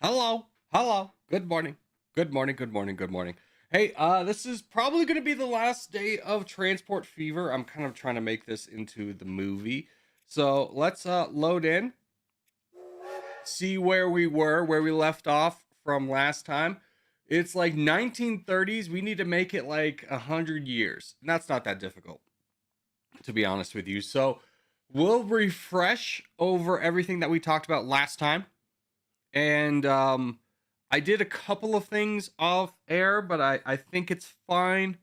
Hello. Hello. Good morning. Good morning. Good morning. Good morning. Hey, this is probably going to be the last day of Transport Fever. I'm kind of trying to make this into the movie. So let's load in, see where we were, where we left off from last time. It's like 1930s. We need to make it like 100 years. And that's not that difficult, to be honest with you. So we'll refresh over everything that we talked about last time. And I did a couple of things off air, but I think it's fine.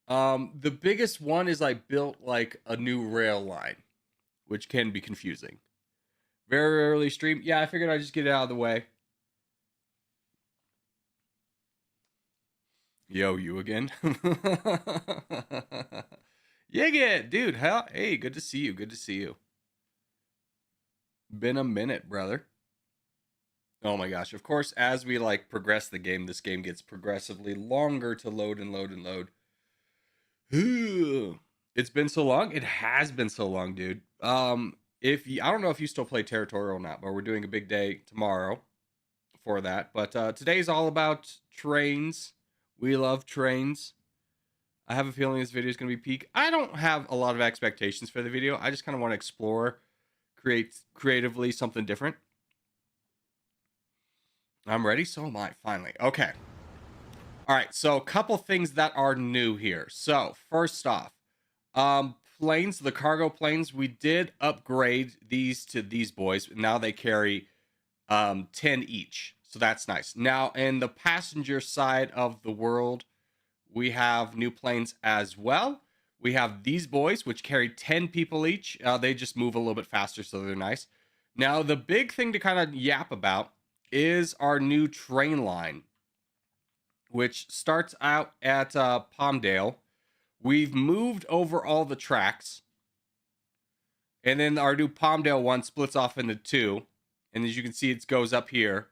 The biggest one is I built like a new rail line, which can be confusing. Very early stream. Yeah, I figured I'd just get it out of the way. Yo, you again? Yigit, dude. Hell, hey, good to see you. Good to see you. Been a minute, brother. Oh my gosh. Of course, as we like progress the game, this game gets progressively longer to load and load and load. It's been so long. It has been so long, dude. If you, I don't know if you still play Territorial or not, but we're doing a big day tomorrow for that. But today's all about trains. We love trains. I have a feeling this video is going to be peak. I don't have a lot of expectations for the video. I just kind of want to explore, create creatively something different. I'm ready. So am I, finally. Okay. All right. So a couple things that are new here. So first off, planes, the cargo planes, we did upgrade these to these boys. Now they carry 10 each. So that's nice. Now, in the passenger side of the world, we have new planes as well. We have these boys, which carry 10 people each. They just move a little bit faster, so they're nice. Now, the big thing to kind of yap about is our new train line, which starts out at Palmdale. We've moved over all the tracks. And then our new Palmdale one splits off into two. And as you can see, it goes up here.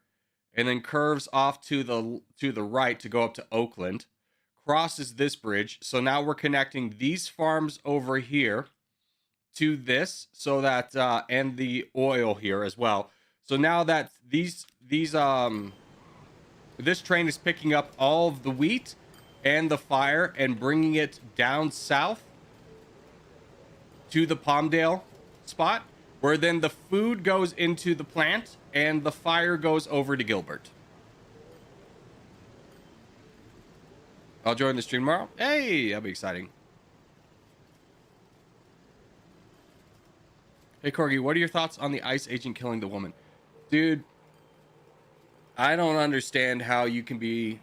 And then curves off to the right to go up to Oakland. Crosses this bridge. So now we're connecting these farms over here to this. So that, and the oil here as well. So now that this train is picking up all of the wheat and the fire and bringing it down south to the Palmdale spot, where then the food goes into the plant and the fire goes over to Gilbert. I'll join the stream tomorrow. Hey, that'll be exciting. Hey, Corgi, what are your thoughts on the ICE agent killing the woman? Dude, I don't understand how you can be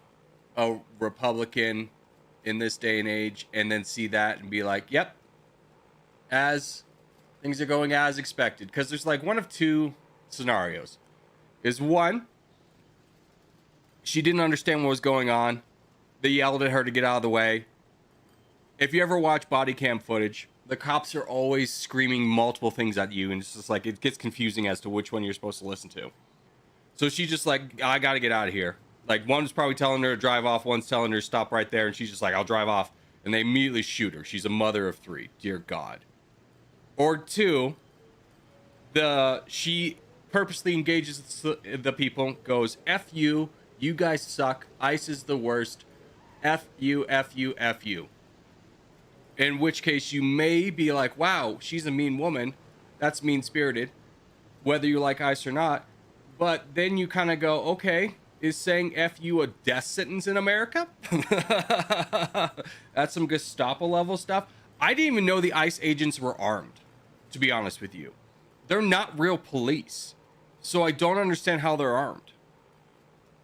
a Republican in this day and age and then see that and be like, yep, as things are going as expected. Because there's like one of two scenarios. Is one, she didn't understand what was going on. They yelled at her to get out of the way. If you ever watch body cam footage, the cops are always screaming multiple things at you, and it's just like it gets confusing as to which one you're supposed to listen to. So she's just like, I gotta get out of here. Like, one's probably telling her to drive off, one's telling her to stop right there, and she's just like, I'll drive off. And they immediately shoot her. She's a mother of three. Dear God. Or two, she purposely engages the people, goes, F you, you guys suck, ICE is the worst, F you, F you, F you. In which case you may be like, wow, she's a mean woman. That's mean-spirited, whether you like ICE or not. But then you kind of go, okay, is saying F you a death sentence in America? That's some Gestapo level stuff. I didn't even know the ICE agents were armed, to be honest with you. They're not real police. So I don't understand how they're armed.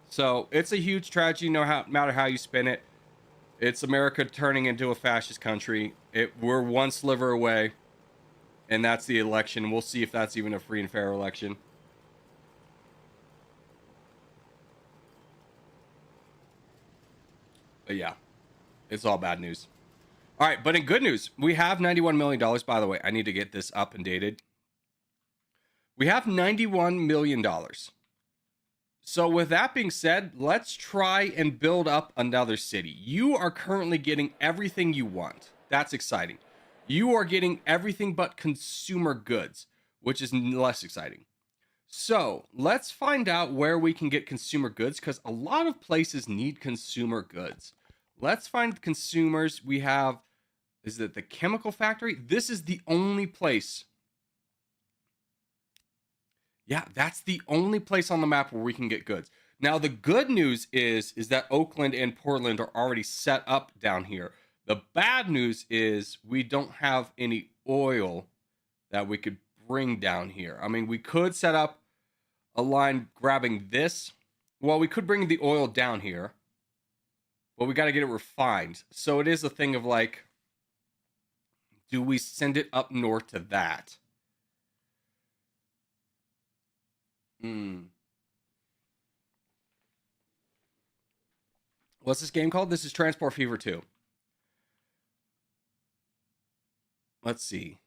So it's a huge tragedy, no matter how you spin it. It's America turning into a fascist country. We're one sliver away, and that's the election. We'll see if that's even a free and fair election. But yeah, it's all bad news. All right, but in good news, we have $91 million. By the way, I need to get this up and dated. We have $91 million. So with that being said, let's try and build up another city. You are currently getting everything you want. That's exciting. You are getting everything but consumer goods, which is less exciting. So let's find out where we can get consumer goods because a lot of places need consumer goods. Let's find consumers. We have, is it the chemical factory? This is the only place. Yeah, that's the only place on the map where we can get goods. Now, the good news is that Oakland and Portland are already set up down here. The bad news is we don't have any oil that we could bring down here. I mean, we could set up a line grabbing this. Well, we could bring the oil down here, but we got to get it refined. So it is a thing of like, do we send it up north to that? What's this game called? This is Transport Fever 2. Let's see.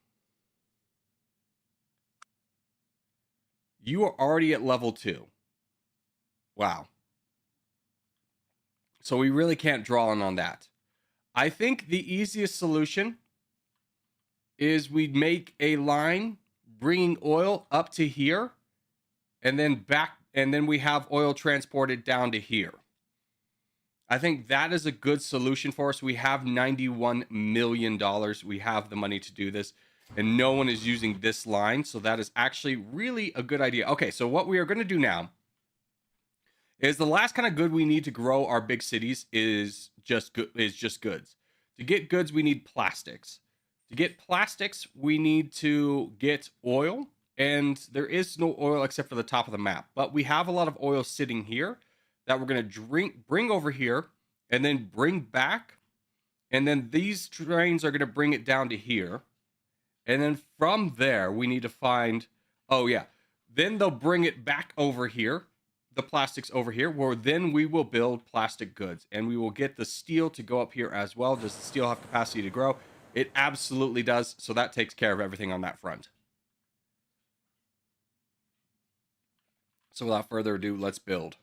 You are already at level 2. Wow. So we really can't draw on that. I think the easiest solution is we make a line bringing oil up to here and then back, and then we have oil transported down to here. I think that is a good solution for us. We have $91 million. We have the money to do this, and no one is using this line. So that is actually really a good idea. Okay, so what we are going to do now is the last kind of good we need to grow our big cities is just goods. To get goods, we need plastics. To get plastics, we need to get oil, and there is no oil except for the top of the map. But we have a lot of oil sitting here that we're going to bring over here and then bring back. And then these trains are going to bring it down to here. And then from there, we need to find, oh yeah, then they'll bring it back over here, the plastics over here, where then we will build plastic goods. And we will get the steel to go up here as well. Does the steel have capacity to grow? It absolutely does. So that takes care of everything on that front. So without further ado, let's build.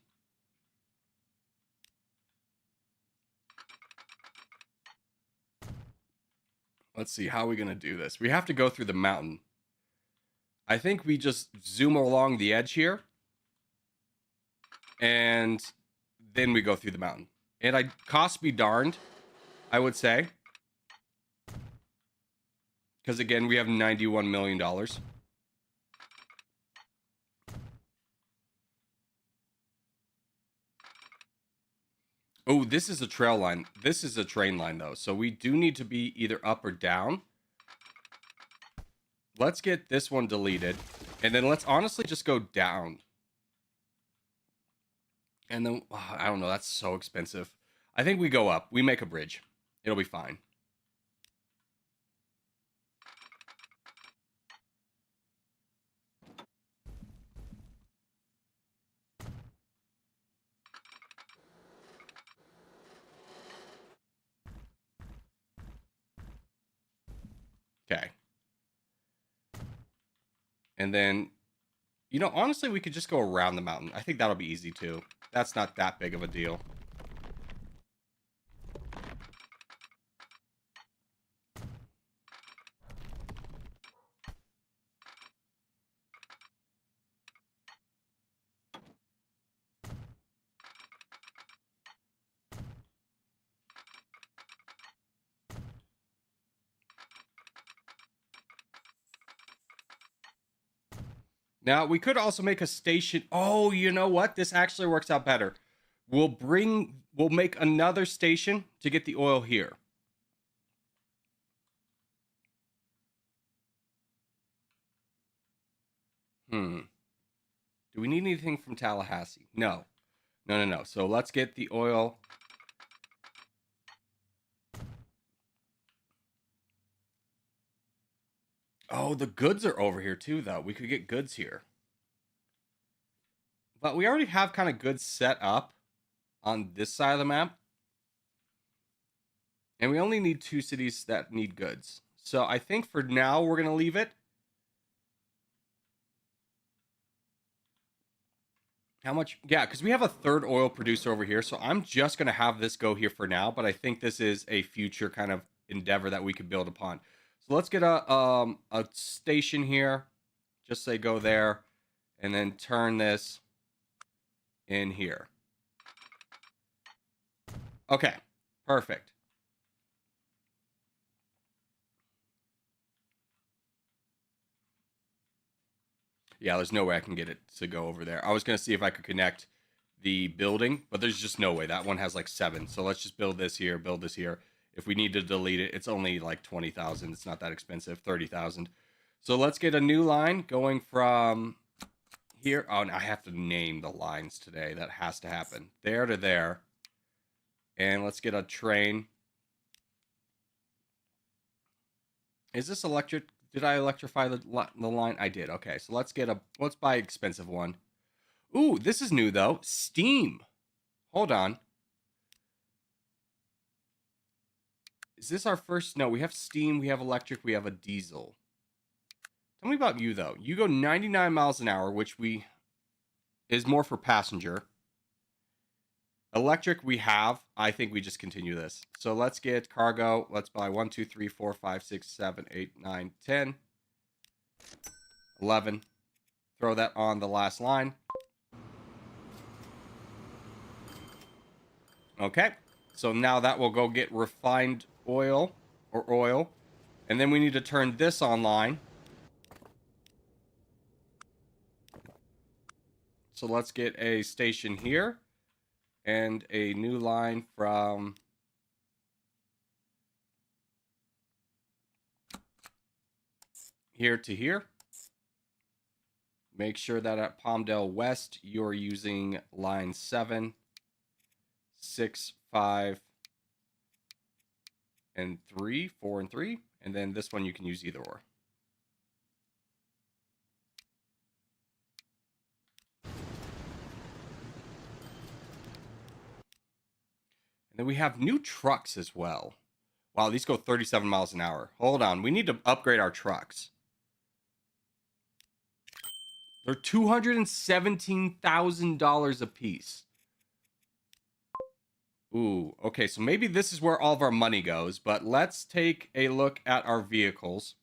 Let's see, how are we going to do this? We have to go through the mountain. I think we just zoom along the edge here. And then we go through the mountain. And cost be darned, I would say. Because again, we have $91 million. Oh, this is a trail line. This is a train line, though. So we do need to be either up or down. Let's get this one deleted. And then let's honestly just go down. And then, I don't know. That's so expensive. I think we go up. We make a bridge. It'll be fine. Okay. And then, you know, honestly, we could just go around the mountain. I think that'll be easy too. That's not that big of a deal. Now, we could also make a station. Oh, you know what? This actually works out better. We'll make another station to get the oil here. Do we need anything from Tallahassee? No. No. So let's get the oil. Oh, the goods are over here too, though. We could get goods here. But we already have kind of goods set up on this side of the map. And we only need 2 cities that need goods. So I think for now, we're going to leave it. How much? Yeah, because we have a third oil producer over here. So I'm just going to have this go here for now. But I think this is a future kind of endeavor that we could build upon. So let's get a station here. Just say go there. and then turn this in here. Okay, perfect. Yeah, there's no way I can get it to go over there. I was going to see if I could connect the building, but there's just no way. That one has like 7. So let's just build this here, build this here. If we need to delete it, it's only like 20,000. It's not that expensive, 30,000. So let's get a new line going from here. Oh, and I have to name the lines today. That has to happen. There to there. And let's get a train. Is this electric? Did I electrify the line? I did. Okay, so let's buy an expensive one. Ooh, this is new though. Steam. Hold on. Is this our first? No, we have steam, we have electric, we have a diesel. Tell me about you though. You go 99 miles an hour, which is more for passenger. Electric we have. I think we just continue this. So let's get cargo. Let's buy 1, 2, 3, 4, 5, 6, 7, 8, 9, 10, 11. Throw that on the last line. Okay. So now that will go get refined oil or oil. And then we need to turn this online. So let's get a station here. And a new line from here to here. Make sure that at Palmdale West, you're using line 7, 6, 5, and 3, 4 and 3. And then this one you can use either or. And then we have new trucks as well. Wow, these go 37 miles an hour. Hold on, we need to upgrade our trucks. They're $217,000 a piece. Ooh, okay, so maybe this is where all of our money goes, but let's take a look at our vehicles.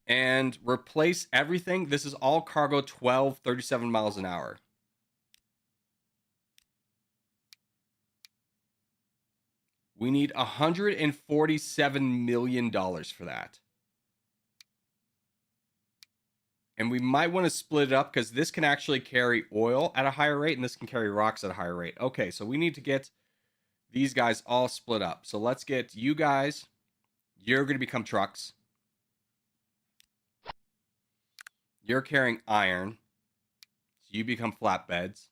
And replace everything. This is all cargo 12, 37 miles an hour. We need $147 million for that. And we might want to split it up because this can actually carry oil at a higher rate and this can carry rocks at a higher rate. Okay, so we need to get these guys all split up. So let's get you guys. You're going to become trucks. You're carrying iron. So you become flatbeds.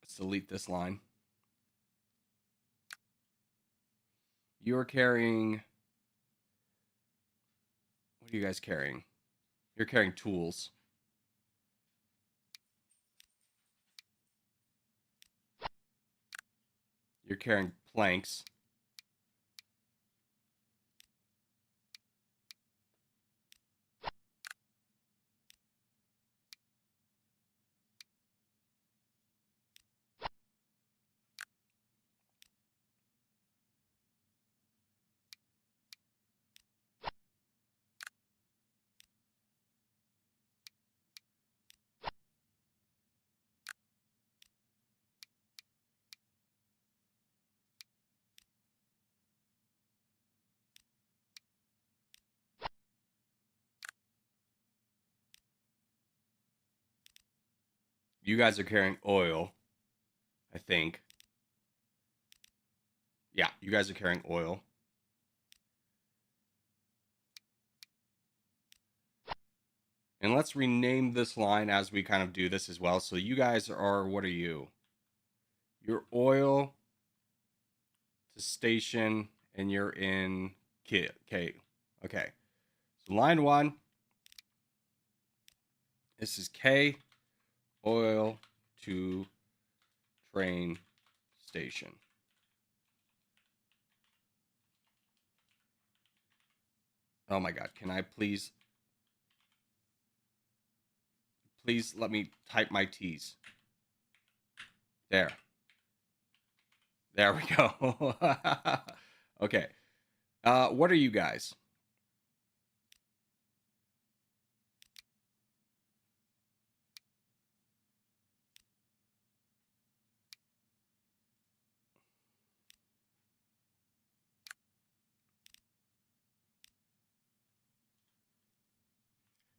Let's delete this line. You're carrying... What are you guys carrying? You're carrying tools. You're carrying planks. You guys are carrying oil, I think. Yeah, you guys are carrying oil. And let's rename this line as we kind of do this as well. So you guys are, what are you? You're oil to station, and you're in K. Okay. So line 1. This is K, oil to train station. Oh my God, can I please let me type my T's. There. There we go. Okay. What are you guys?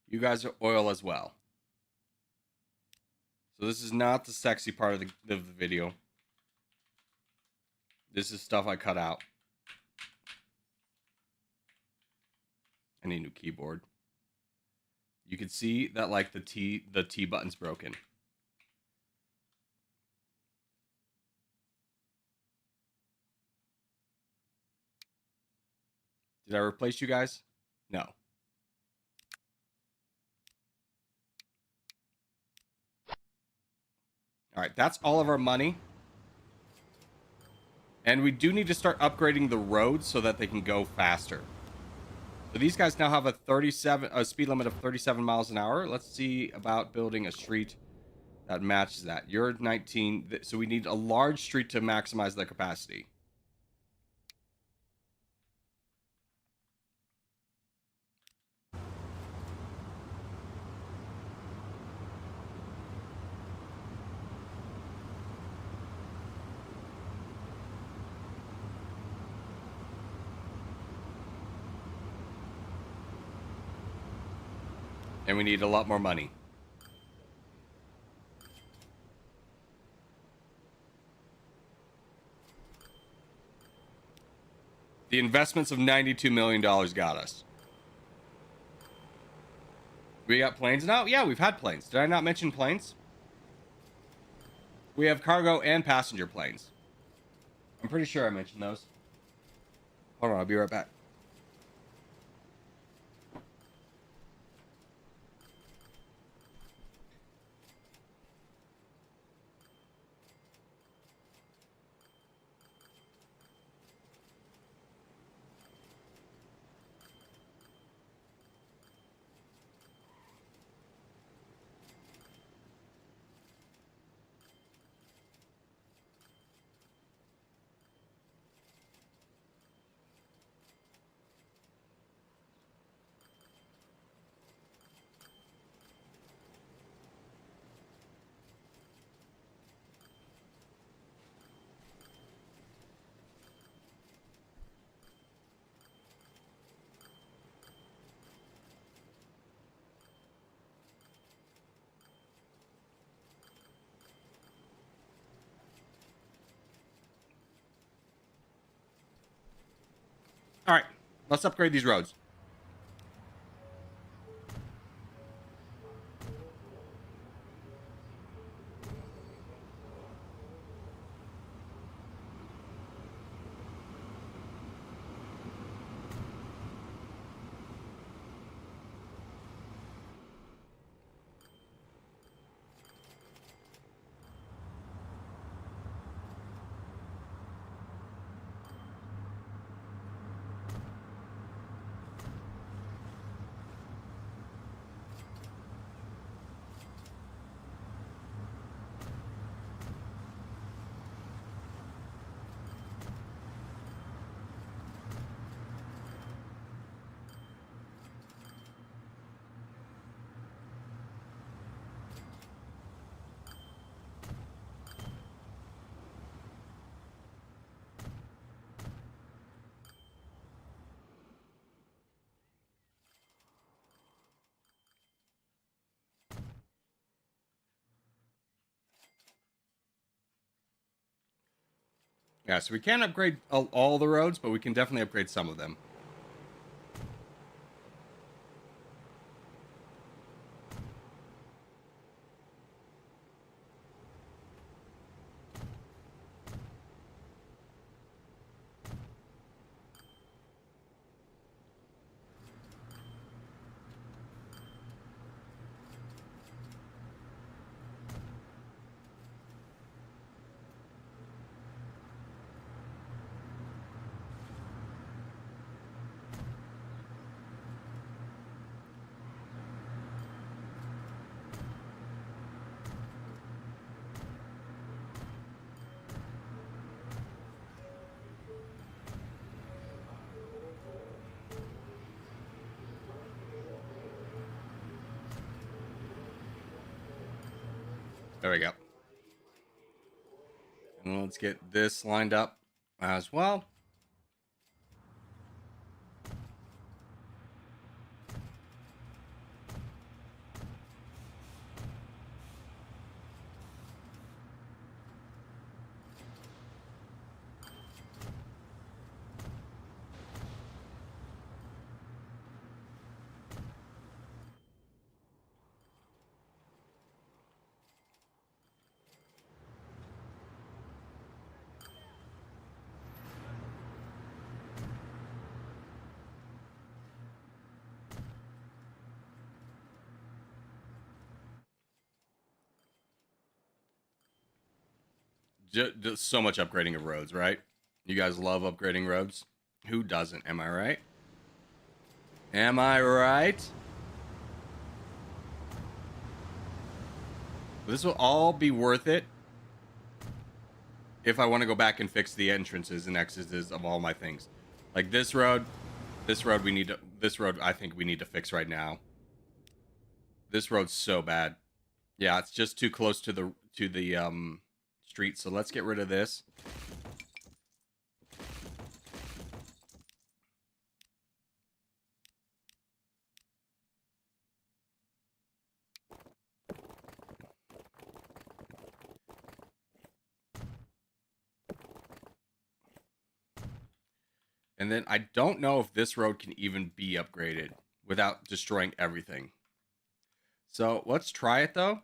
You guys are oil as well. So this is not the sexy part of the video. This is stuff I cut out. I need a new keyboard. You can see that like the T button's broken. Did I replace you guys? No. All right, that's all of our money. And we do need to start upgrading the roads so that they can go faster. So these guys now have a speed limit of 37 miles an hour. Let's see about building a street that matches that. You're 19, so we need a large street to maximize the capacity. And we need a lot more money. The investments of $92 million got us. We got planes now? Yeah, we've had planes. Did I not mention planes? We have cargo and passenger planes. I'm pretty sure I mentioned those. Hold on, I'll be right back. All right, let's upgrade these roads. Yeah, so we can't upgrade all the roads, but we can definitely upgrade some of them. There we go. And let's get this lined up as well. Just so much upgrading of roads, right? You guys love upgrading roads. Who doesn't? Am I right? Am I right? This will all be worth it if I want to go back and fix the entrances and exits of all my things. Like this road we need to, this road I think we need to fix right now. This road's so bad. Yeah, it's just too close to the street, so let's get rid of this. And then I don't know if this road can even be upgraded without destroying everything. So let's try it though.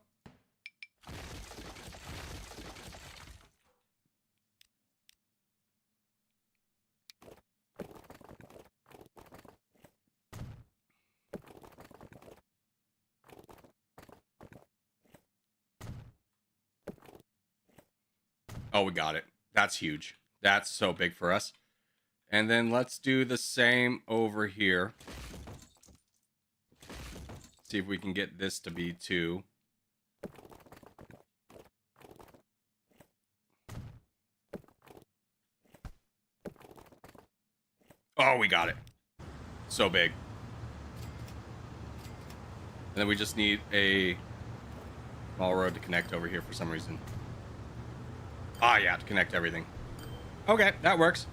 Oh, we got it. That's huge. That's so big for us. And then let's do the same over here. See if we can get this to be 2. Oh, we got it. So big. And then we just need a small road to connect over here for some reason. Ah, yeah, to connect everything. Okay, that works.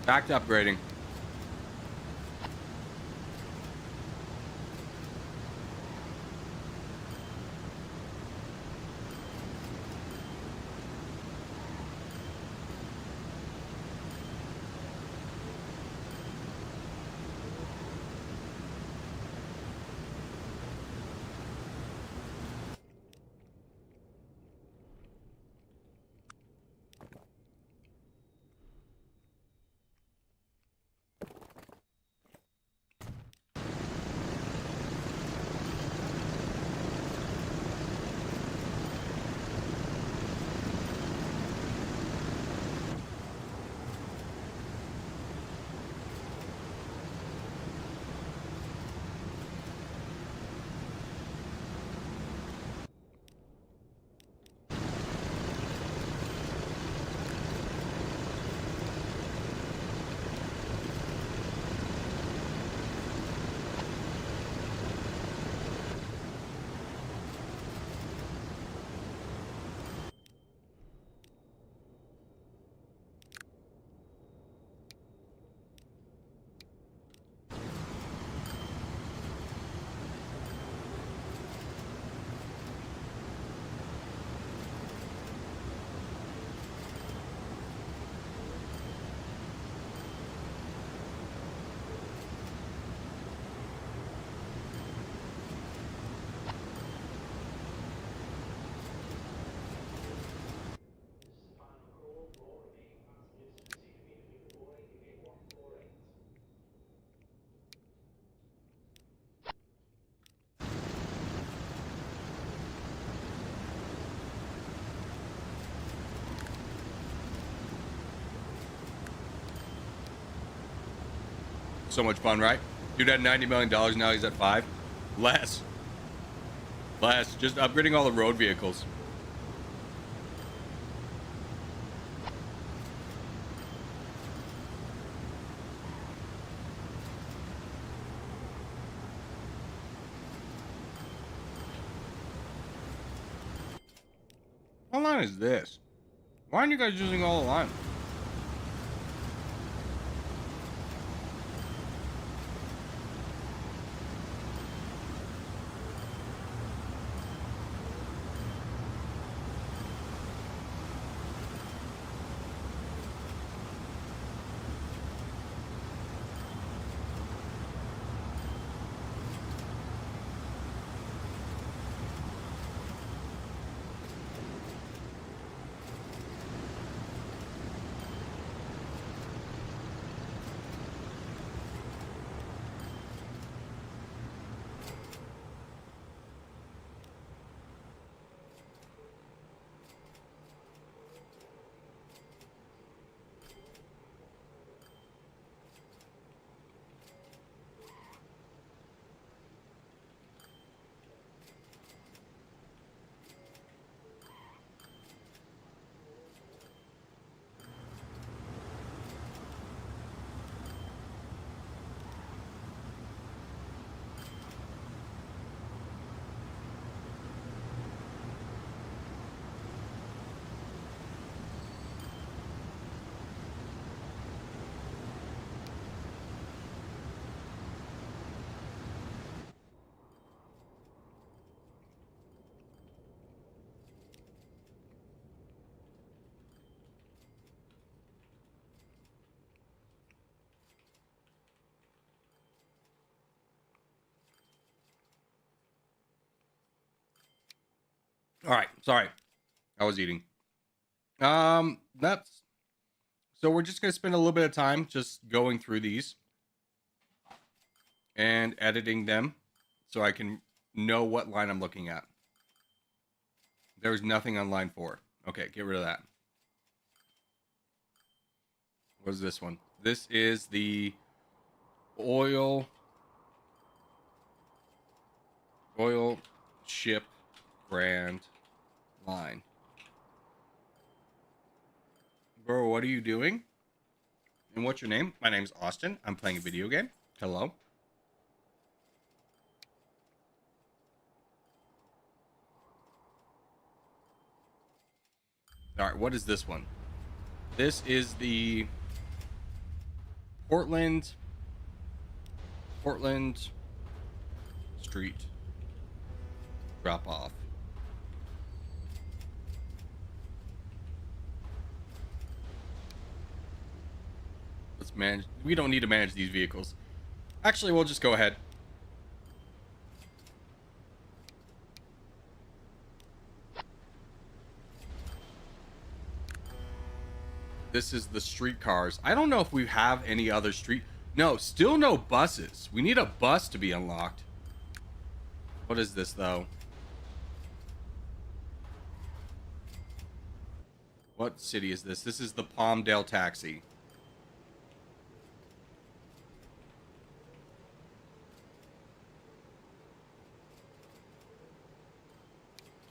Back to upgrading. So much fun, right? Dude had $90 million, now he's at 5. Less. Bless, just upgrading all the road vehicles. What line is this? Why aren't you guys using all the line? All right, sorry. I was eating. That's so we're just gonna spend a little bit of time just going through these and editing them so I can know what line I'm looking at. There's nothing on line 4. Okay, get rid of that. What is this one? This is the oil ship brand line. Bro, what are you doing? And what's your name? My name's Austin. I'm playing a video game. Hello. All right, what is this one? This is the Portland Street drop off. Let's manage. We don't need to manage these vehicles. Actually, we'll just go ahead. This is the streetcars. I don't know if we have any other street. No, still no buses. We need a bus to be unlocked. What is this, though? What city is this? This is the Palmdale taxi.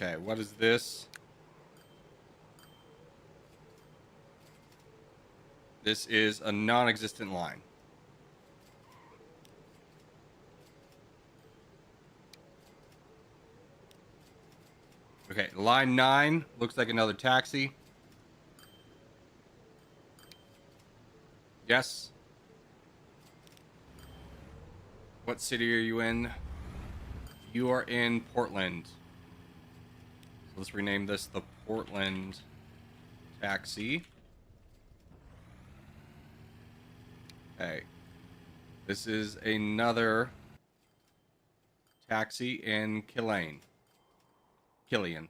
Okay, what is this? This is a non-existent line. Okay, line 9 looks like another taxi. Yes. What city are you in? You are in Portland. So let's rename this the Portland taxi. Okay. This is another taxi in Killeen. Killian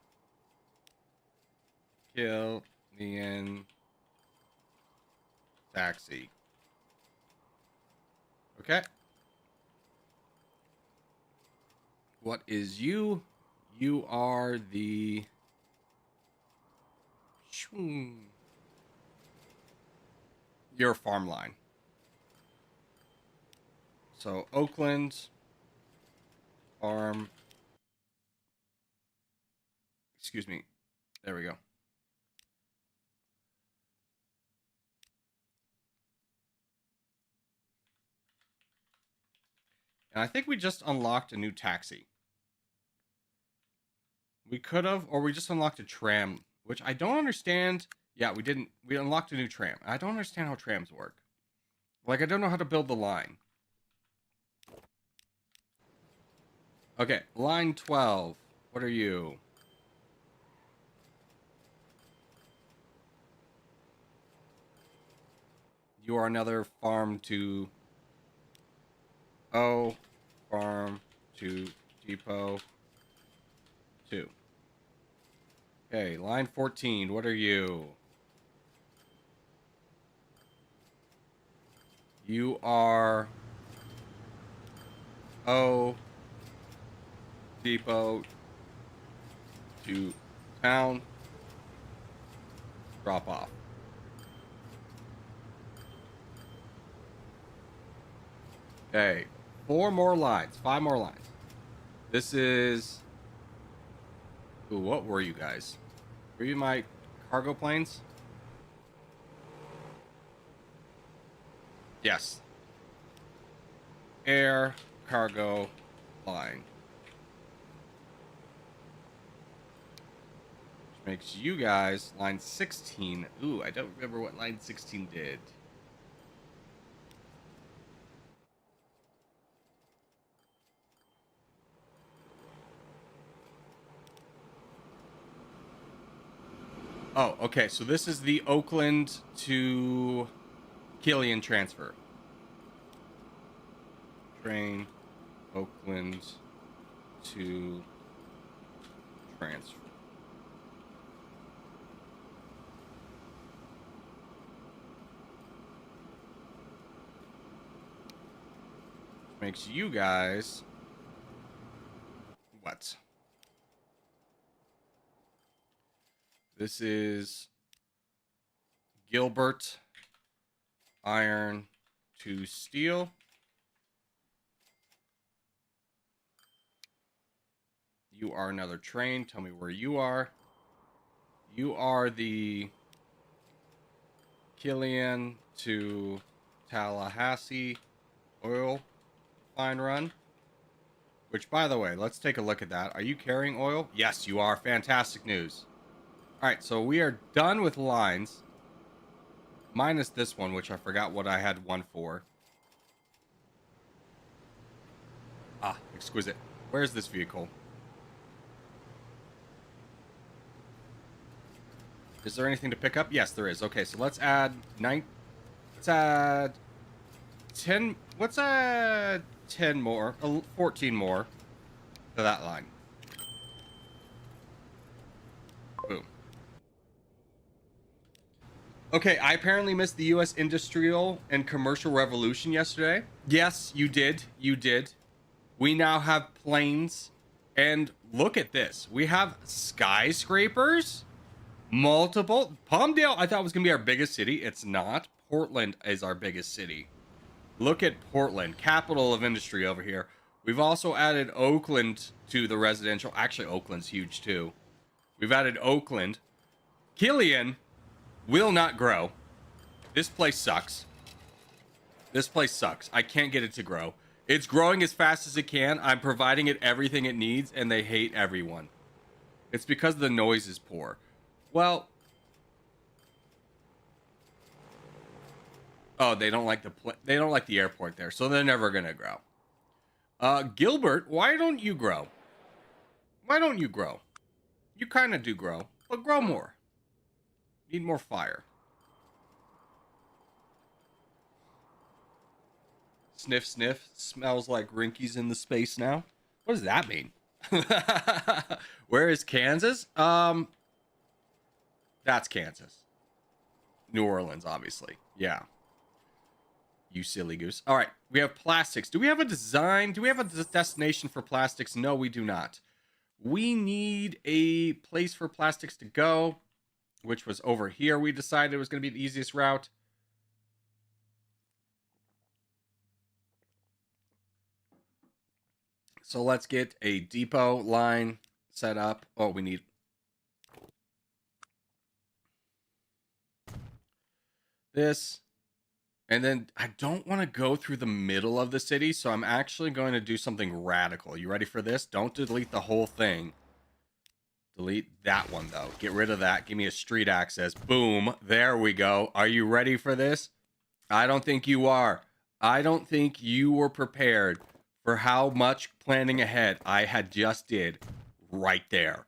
taxi. Okay. What is you? You are the your farm line. So Oakland farm Excuse me. There we go. And I think we just unlocked a new taxi. We could have, or we just unlocked a tram, which I don't understand. Yeah, we didn't. We unlocked a new tram. I don't understand how trams work. Like, I don't know how to build the line. Okay, line 12. What are you? You are another farm to... Oh, farm to depot 2. Okay, line 14. What are you? You are... Oh, depot to town. Drop off. Okay, 4 more lines. 5 more lines. This is... Ooh, what were you guys? Were you my cargo planes? Yes. Air cargo line. Which makes you guys line 16. Ooh, I don't remember what line 16 did. Oh, okay. So this is the Oakland to Killian transfer. Train Oakland to transfer. Which makes you guys what? This is Gilbert iron to steel. You are another train. Tell me where you are. You are the Killian to Tallahassee oil fine run. Which, by the way, let's take a look at that. Are you carrying oil? Yes, you are. Fantastic news. All right, so we are done with lines. Minus this one, which I forgot what I had one for. Ah, exquisite. Where's this vehicle? Is there anything to pick up? Yes, there is. Okay, so let's add 9. Let's add 10. Let's add 10 more, 14 more to that line. Boom. Okay, I apparently missed the U.S. industrial and commercial revolution yesterday. Yes, you did. You did. We now have planes. And look at this. We have skyscrapers. Multiple. Palmdale, I thought was going to be our biggest city. It's not. Portland is our biggest city. Look at Portland, capital of industry over here. We've also added Oakland to the residential. Actually, Oakland's huge too. We've added Oakland. Killian will not grow. This place sucks. This place sucks. I can't get it to grow. It's growing as fast as it can. I'm providing it everything it needs, and they hate everyone. It's because the noise is poor. Well, oh, they don't like the airport there, so they're never gonna grow. Gilbert, why don't you grow? Why don't you grow? You kind of do grow, but grow more. Need more fire. Sniff, sniff. Smells like Rinky's in the space now. What does that mean? Where is Kansas? That's Kansas. New Orleans, obviously. Yeah. You silly goose. All right, we have plastics. Do we have a design? Do we have a destination for plastics? No, we do not. We need a place for plastics to go, which was over here. We decided it was going to be the easiest route. So let's get a depot line set up. Oh, we need this. And then I don't want to go through the middle of the city, so I'm actually going to do something radical. You ready for this? Don't delete the whole thing. Delete that one, though. Get rid of that. Give me a street access. Boom. There we go. Are you ready for this? I don't think you are. I don't think you were prepared for how much planning ahead I had just did right there.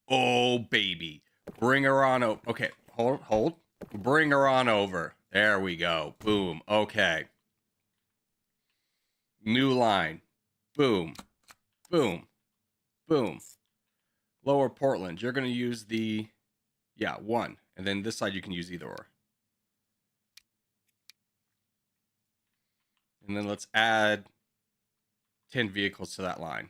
Oh, baby. Bring her on over. Okay, hold. Bring her on over. There we go. Boom. Okay. New line. Boom. Boom. Boom. Lower Portland. You're going to use the... Yeah, 1. And then this side you can use either or. And then let's add 10 vehicles to that line.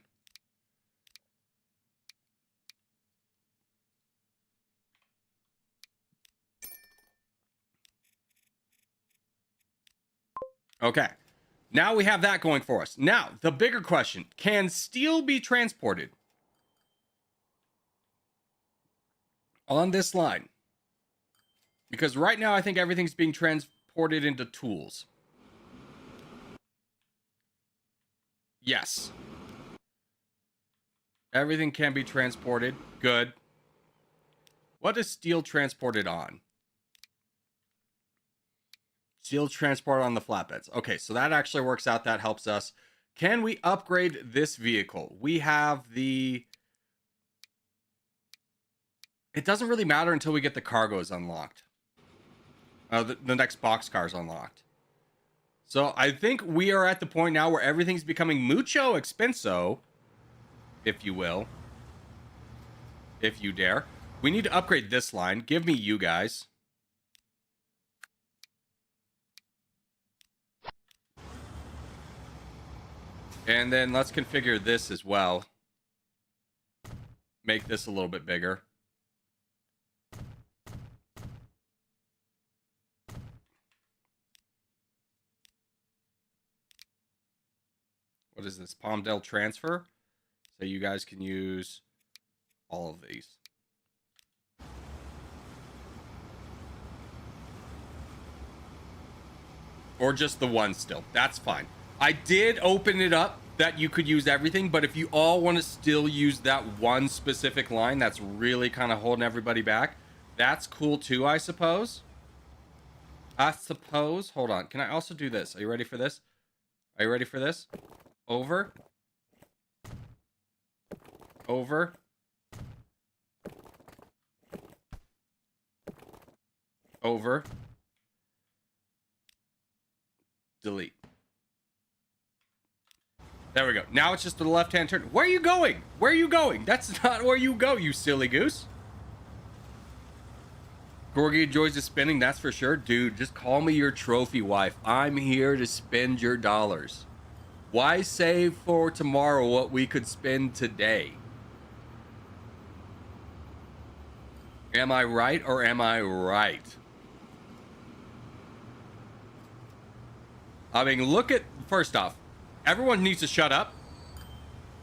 Okay. Now we have that going for us. Now, the bigger question. Can steel be transported on this line? Because right now I think everything's being transported into tools. Yes. Everything can be transported. Good. What is steel transported on? Steel transported on the flatbeds. Okay, so that actually works out. That helps us. Can we upgrade this vehicle? We have the... It doesn't really matter until we get the cargoes unlocked. The next boxcar is unlocked. So I think we are at the point now where everything's becoming mucho expenso, if you will. If you dare. We need to upgrade this line. Give me you guys. And then let's configure this as well. Make this a little bit bigger. What is this? Palmdale transfer. So you guys can use all of these. Or just the one still. That's fine. I did open it up that you could use everything, but if you all want to still use that one specific line that's really kind of holding everybody back, that's cool too, I suppose. Hold on. Can I also do this? Are you ready for this? Are you ready for this? Over. Over. Over. Delete. There we go. Now it's just the left-hand turn. Where are you going? Where are you going? That's not where you go, you silly goose. Gorgie enjoys the spending, that's for sure. Dude, just call me your trophy wife. I'm here to spend your dollars. Why save for tomorrow what we could spend today? Am I right or am I right? I mean, look at... First off, everyone needs to shut up.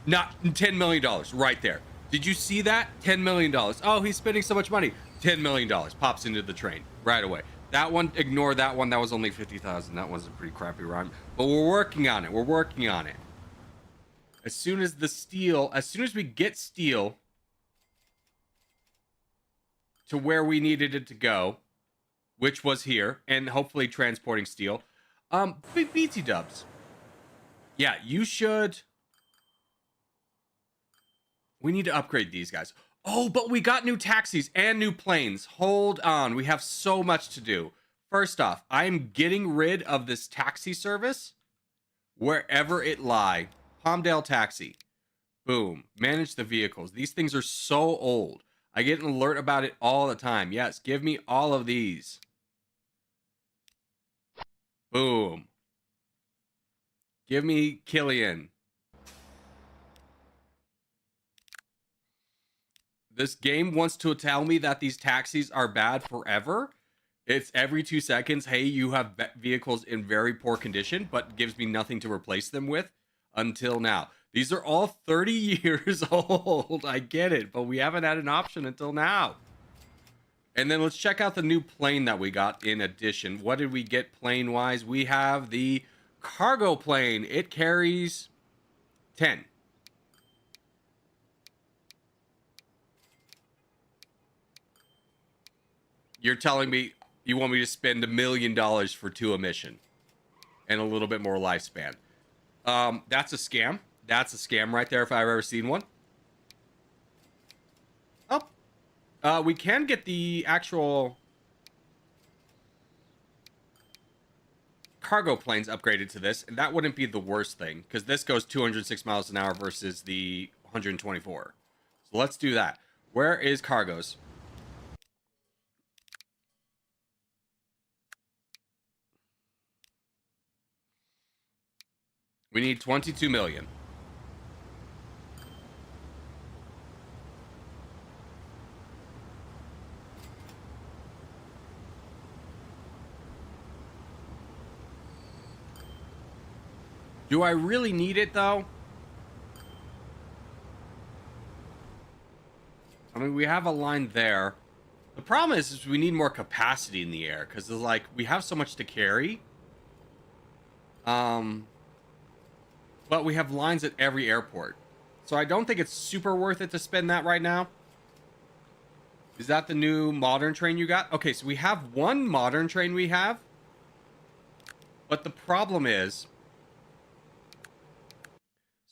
Not $10 million right there. Did you see that? $10 million. Oh, he's spending so much money. $10 million pops into the train right away. That one, ignore that one. That was only 50,000. That was a pretty crappy rhyme. But we're working on it. We're working on it. As soon as we get steel to where we needed it to go, which was here, and hopefully transporting steel. BT dubs. Yeah, you should. We need to upgrade these guys. Oh, but we got new taxis and new planes. Hold on. We have so much to do. First off, I'm getting rid of this taxi service wherever it lie. Palmdale Taxi. Boom. Manage the vehicles. These things are so old. I get an alert about it all the time. Yes, give me all of these. Boom. Give me Killian. This game wants to tell me that these taxis are bad forever. It's every 2 seconds. Hey, you have vehicles in very poor condition, but gives me nothing to replace them with until now. These are all 30 years old. I get it, but we haven't had an option until now. And then let's check out the new plane that we got in addition. What did we get plane wise? We have the cargo plane. It carries 10. You're telling me you want me to spend $1 million for 2 emission and a little bit more lifespan. That's a scam. That's a scam right there if I've ever seen one. Oh, we can get the actual cargo planes upgraded to this, and that wouldn't be the worst thing because this goes 206 miles an hour versus the 124. So let's do that. Where is cargos? We need 22 million. Do I really need it though? I mean, we have a line there. The problem is we need more capacity in the air because like we have so much to carry. But we have lines at every airport. So I don't think it's super worth it to spend that right now. Is that the new modern train you got? Okay, so we have one modern train we have. But the problem is...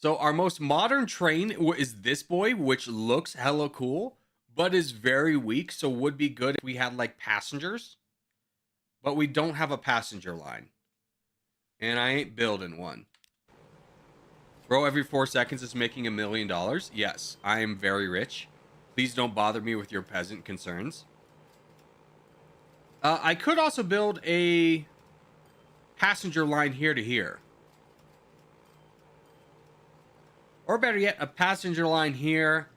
So our most modern train is this boy, which looks hella cool, but is very weak, so would be good if we had, like, passengers. But we don't have a passenger line. And I ain't building one. Bro, every 4 seconds is making $1 million? Yes, I am very rich. Please don't bother me with your peasant concerns. I could also build a passenger line here to here. Or better yet, a passenger line here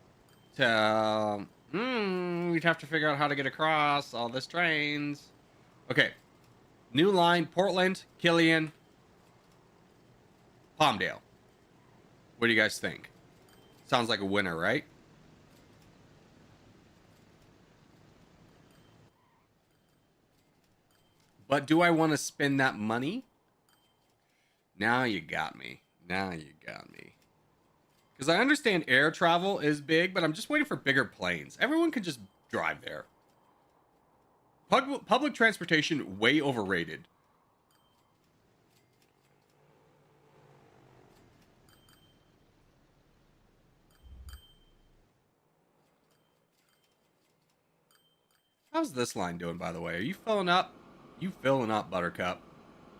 to... we'd have to figure out how to get across all this trains. Okay. New line, Portland, Killian, Palmdale. What do you guys think? Sounds like a winner, right? But do I want to spend that money? Now you got me. Now you got me. Because I understand air travel is big, but I'm just waiting for bigger planes. Everyone can just drive there. Public transportation, way overrated. How's this line doing, by the way? Are you filling up? You filling up, Buttercup.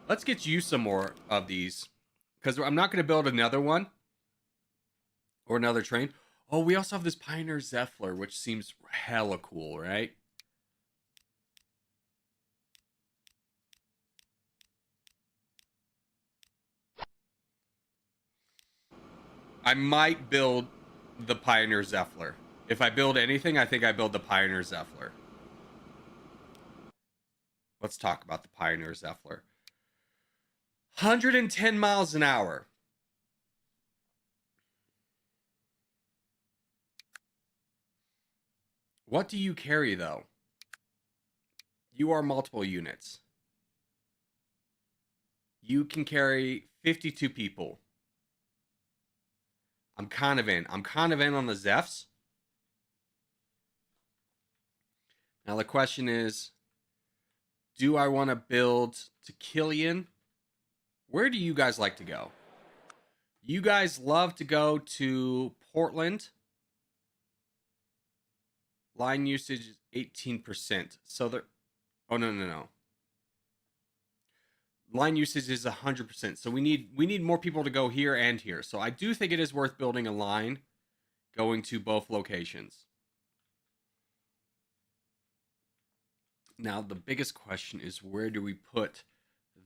Let's get you some more of these. Because I'm not going to build another one. Or another train. Oh, we also have this Pioneer Zephyr, which seems hella cool, right? I might build the Pioneer Zephyr. If I build anything, I think I build the Pioneer Zephyr. Let's talk about the Pioneer Zephyr. 110 miles an hour. What do you carry, though? You are multiple units. You can carry 52 people. I'm kind of in. I'm kind of in on the Zephs. Now the question is, do I want to build to Killian? Where do you guys like to go? You guys love to go to Portland. Line usage is 18%. So they're... Oh, no. Line usage is 100%. So we need more people to go here and here. So I do think it is worth building a line going to both locations. Now, the biggest question is, where do we put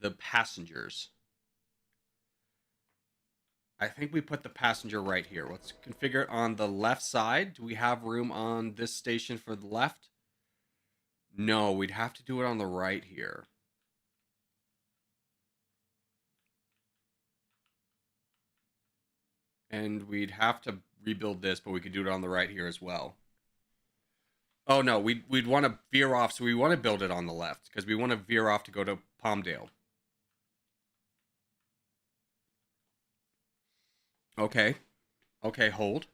the passengers? I think we put the passenger right here. Let's configure it on the left side. Do we have room on this station for the left? No, we'd have to do it on the right here. And we'd have to rebuild this, but we could do it on the right here as well. Oh no, we'd want to veer off, so we want to build it on the left because we want to veer off to go to Palmdale. Okay. Okay, hold.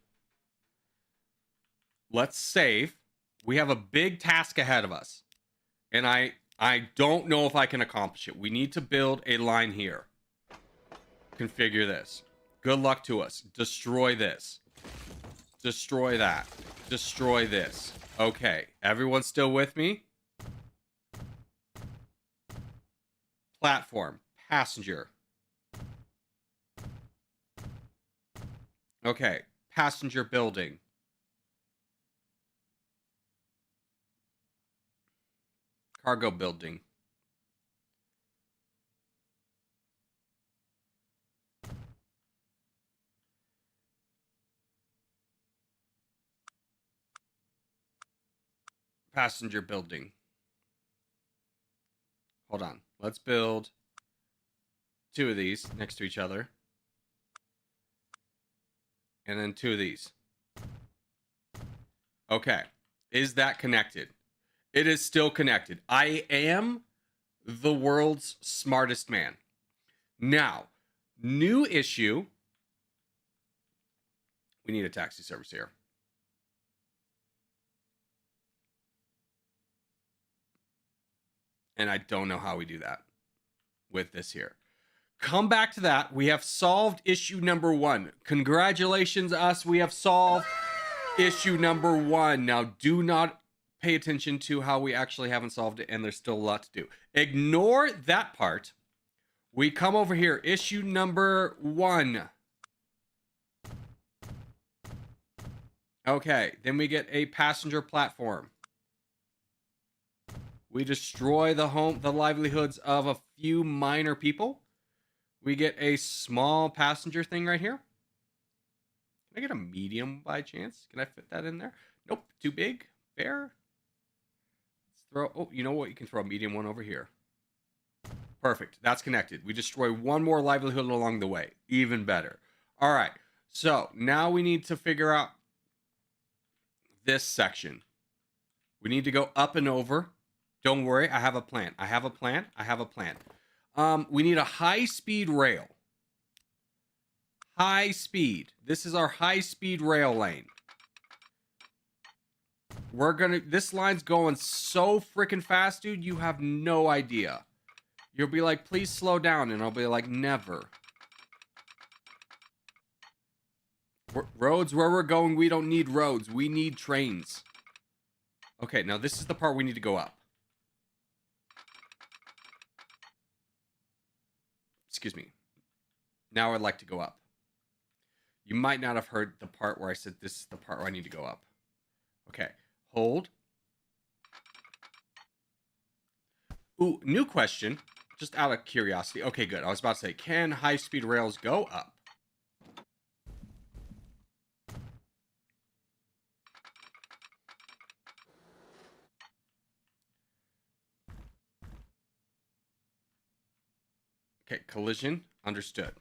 Let's save. We have a big task ahead of us. And I don't know if I can accomplish it. We need to build a line here. Configure this. Good luck to us. Destroy this. Destroy that. Destroy this. Okay. Everyone still with me? Platform. Passenger. Okay. Passenger building. Cargo building. Passenger building. Hold on. Let's build 2 of these next to each other. And then 2 of these. Okay. Is that connected? It is still connected. I am the world's smartest man. Now, new issue. We need a taxi service here. And I don't know how we do that with this here. Come back to that. We have solved issue number 1. Congratulations, us. We have solved issue number 1. Now, do not pay attention to how we actually haven't solved it, and there's still a lot to do. Ignore that part. We come over here. Issue number 1. Okay, then we get a passenger platform. We destroy the livelihoods of a few minor people. We get a small passenger thing right here. Can I get a medium by chance? Can I fit that in there? Nope, too big. Fair. Let's throw. Oh, you know what? You can throw a medium one over here. Perfect. That's connected. We destroy one more livelihood along the way. Even better. All right. So now we need to figure out this section. We need to go up and over. Don't worry, I have a plan. I have a plan. I have a plan. We need a high-speed rail. High speed. This is our high-speed rail lane. This line's going so freaking fast, dude, you have no idea. You'll be like, please slow down, and I'll be like, never. Roads, where we're going, we don't need roads. We need trains. Okay, now this is the part we need to go up. Excuse me. Now I'd like to go up. You might not have heard the part where I said this is the part where I need to go up. Okay, hold. Ooh, new question. Just out of curiosity. Okay, good. I was about to say, can high-speed rails go up? Okay, collision. Understood.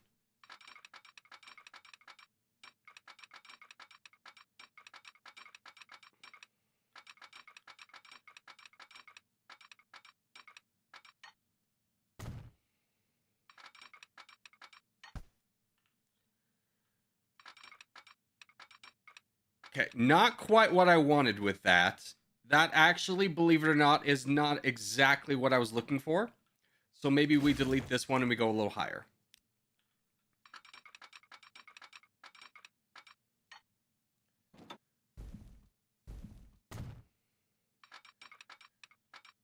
Okay, not quite what I wanted with that. That actually, believe it or not, is not exactly what I was looking for. So maybe we delete this one and we go a little higher.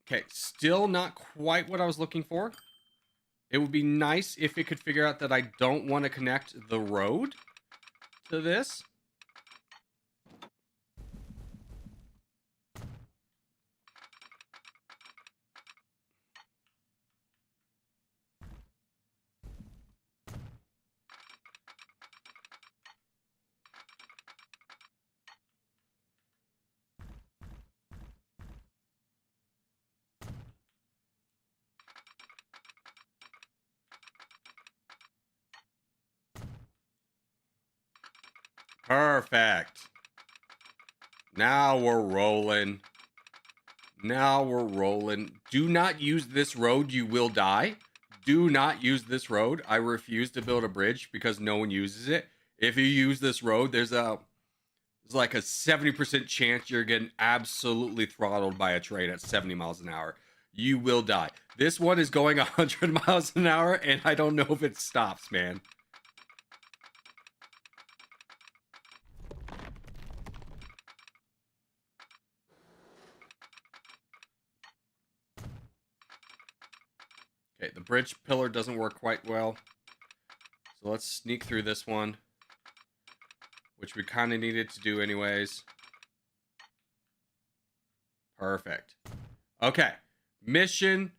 Okay, still not quite what I was looking for. It would be nice if it could figure out that I don't want to connect the road to this. Perfect. Now we're rolling. Now we're rolling. Do not use this road. You will die. Do not use this road. I refuse to build a bridge because no one uses it. If you use this road, there's like a 70% chance you're getting absolutely throttled by a train at 70 miles an hour. You will die. This one is going 100 miles an hour, and I don't know if it stops, man. Okay, the bridge pillar doesn't work quite well. So let's sneak through this one, which we kind of needed to do anyways. Perfect. Okay, mission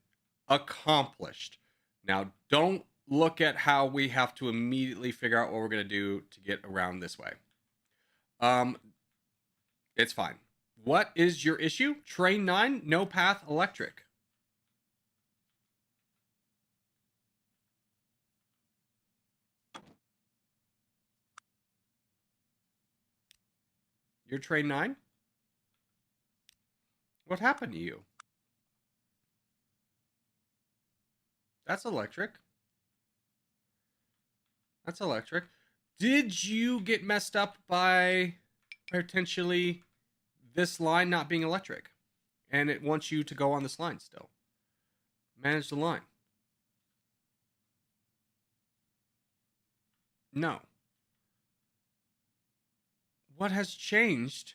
accomplished. Now, don't look at how we have to immediately figure out what we're going to do to get around this way. It's fine. What is your issue? Train 9, no path, electric. You're train 9? What happened to you? That's electric. That's electric. Did you get messed up by potentially this line not being electric? And it wants you to go on this line still. Manage the line. No. What has changed?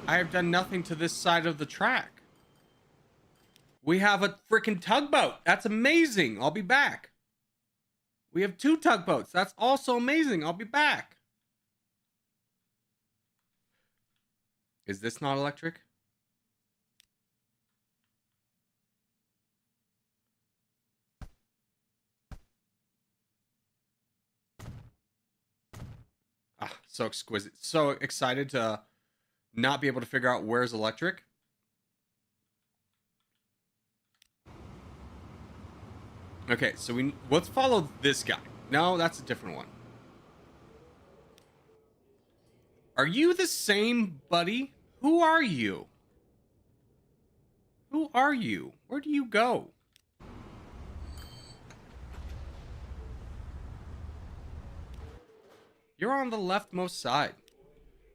I have done nothing to this side of the track. We have a freaking tugboat. That's amazing. I'll be back. We have 2 tugboats. That's also amazing. I'll be back. Is this not electric? Ah, so exquisite. So excited to not be able to figure out where's electric. Okay, so let's follow this guy. No, that's a different one. Are you the same, buddy? Who are you? Who are you? Where do you go? You're on the leftmost side.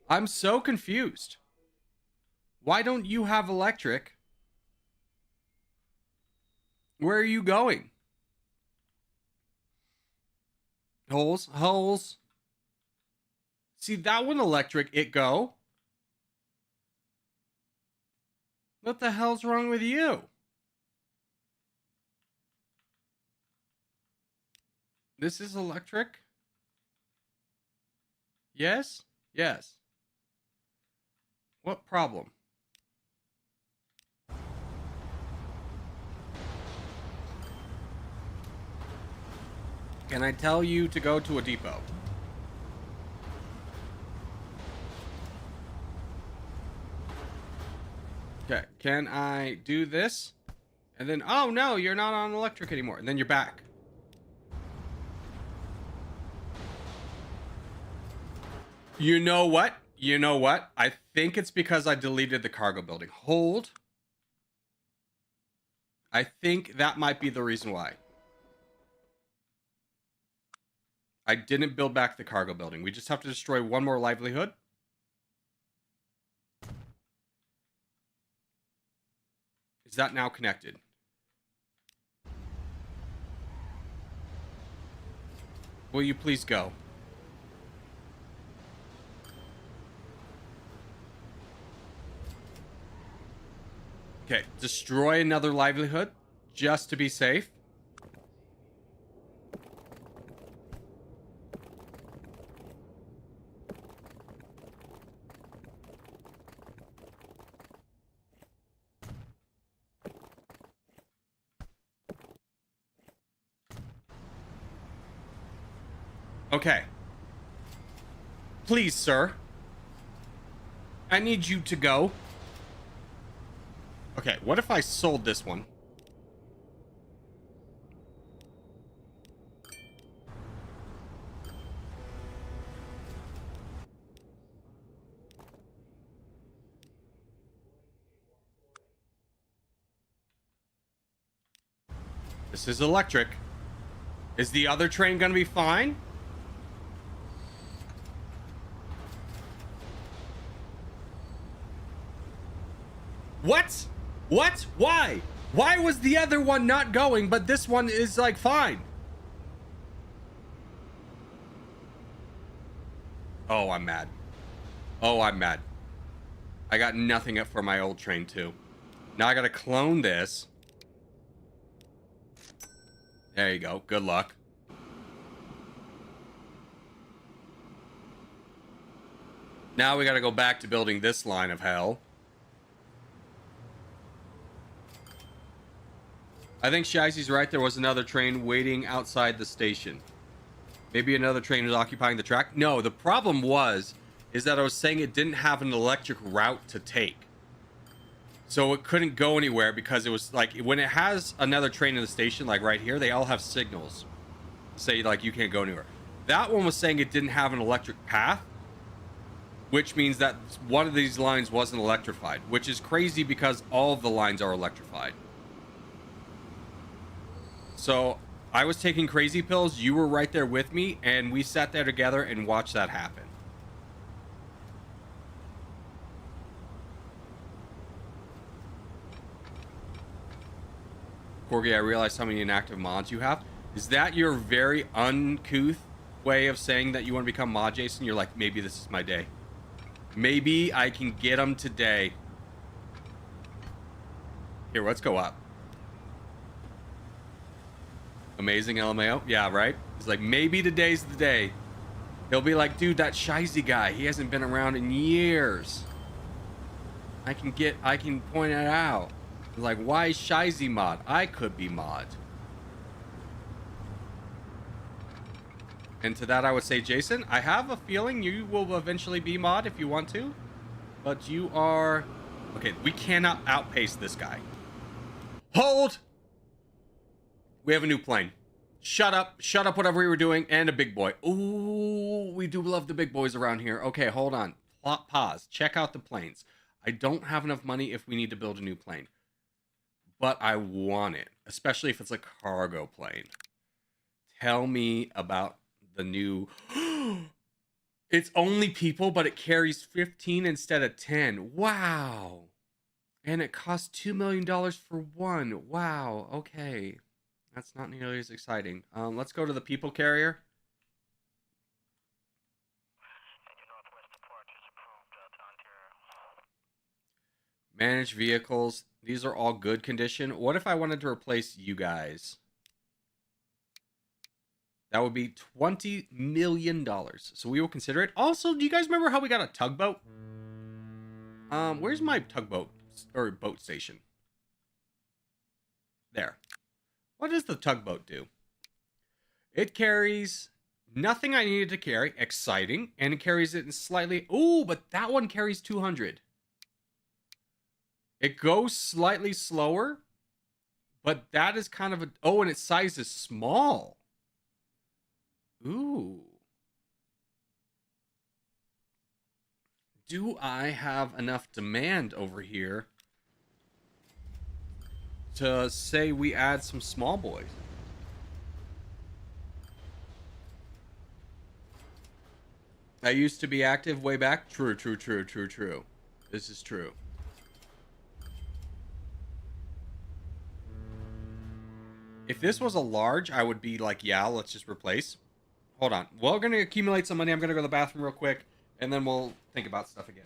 I'm so confused. Why don't you have electric? Where are you going? Holes, holes. See, that one electric, it go. What the hell's wrong with you? This is electric? Yes? Yes. What problem? Can I tell you to go to a depot? Okay, can I do this? And then, oh no, you're not on electric anymore. And then you're back. You know what? You know what? I think it's because I deleted the cargo building. Hold. I think that might be the reason why. I didn't build back the cargo building. We just have to destroy one more livelihood. Is that now connected? Will you please go? Okay, destroy another livelihood just to be safe. Okay. Please, sir. I need you to go. Okay, what if I sold this one? This is electric. Is the other train gonna be fine? What? What? Why? Why was the other one not going, but this one is like fine? Oh, I'm mad. Oh, I'm mad. I got nothing up for my old train too. Now I gotta clone this. There you go. Good luck. Now we gotta go back to building this line of hell. I think Shizy's right. There was another train waiting outside the station. Maybe another train was occupying the track. No, the problem is that I was saying it didn't have an electric route to take. So it couldn't go anywhere because it was like, when it has another train in the station, like right here, they all have signals. Say like, you can't go anywhere. That one was saying it didn't have an electric path, which means that one of these lines wasn't electrified, which is crazy because all of the lines are electrified. So I was taking crazy pills. You were right there with me, and we sat there together and watched that happen. Corgi, I realize how many inactive mods you have. Is that your very uncouth way of saying that you want to become mod, Jason? You're like, maybe this is my day. Maybe I can get them today. Here, let's go up. Amazing LMAO. Yeah, right? He's like, maybe today's the day. He'll be like, dude, that Shizy guy, he hasn't been around in years. I can point it out. He's like, why Shizy mod? I could be mod. And to that I would say, Jason, I have a feeling you will eventually be mod if you want to. But you are... Okay, we cannot outpace this guy. Hold! We have a new plane. Shut up whatever we were doing, and a big boy. Ooh, we do love the big boys around here. Okay, hold on. Pause. Check out the planes. I don't have enough money if we need to build a new plane. But I want it, especially if it's a cargo plane. Tell me about the new... It's only people, but it carries 15 instead of 10. Wow. And it costs $2 million for one. Wow, okay. That's not nearly as exciting. Let's go to the people carrier. Manage vehicles. These are all good condition. What if I wanted to replace you guys? That would be $20 million. So we will consider it. Also, do you guys remember how we got a tugboat? Where's my tugboat or boat station? There. What does the tugboat do? It carries nothing I needed to carry. Exciting. And it carries it in slightly... Ooh, but that one carries 200. It goes slightly slower. But that is kind of a... Oh, and its size is small. Ooh. Do I have enough demand over here to say we add some small boys? I used to be active way back. True. This is true. If this was a large, I would be like, yeah, let's just replace. Hold on. We're going to accumulate some money. I'm going to go to the bathroom real quick, and then we'll think about stuff again.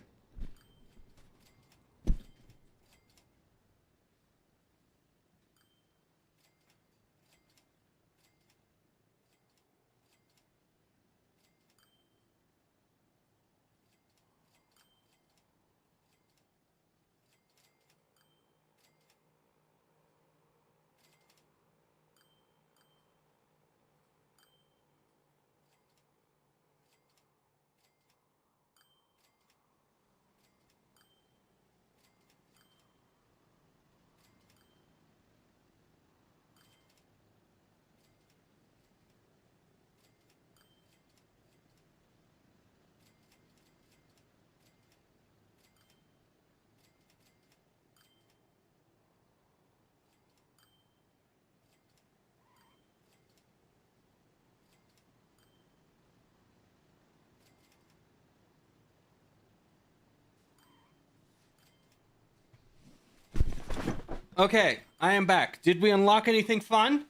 Okay, I am back. Did we unlock anything fun?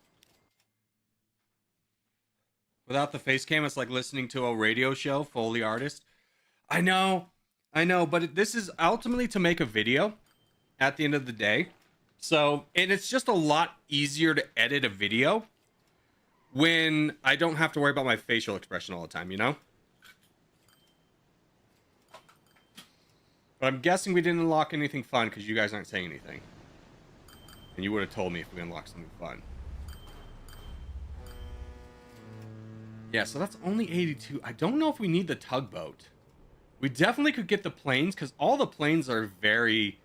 Without the face cam, it's like listening to a radio show, Foley artist. I know, but this is ultimately to make a video at the end of the day. So, and it's just a lot easier to edit a video when I don't have to worry about my facial expression all the time, you know? But I'm guessing we didn't unlock anything fun because you guys aren't saying anything. And you would have told me if we unlocked something fun. Yeah, so that's only 82. I don't know if we need the tugboat. We definitely could get the planes because all the planes are very...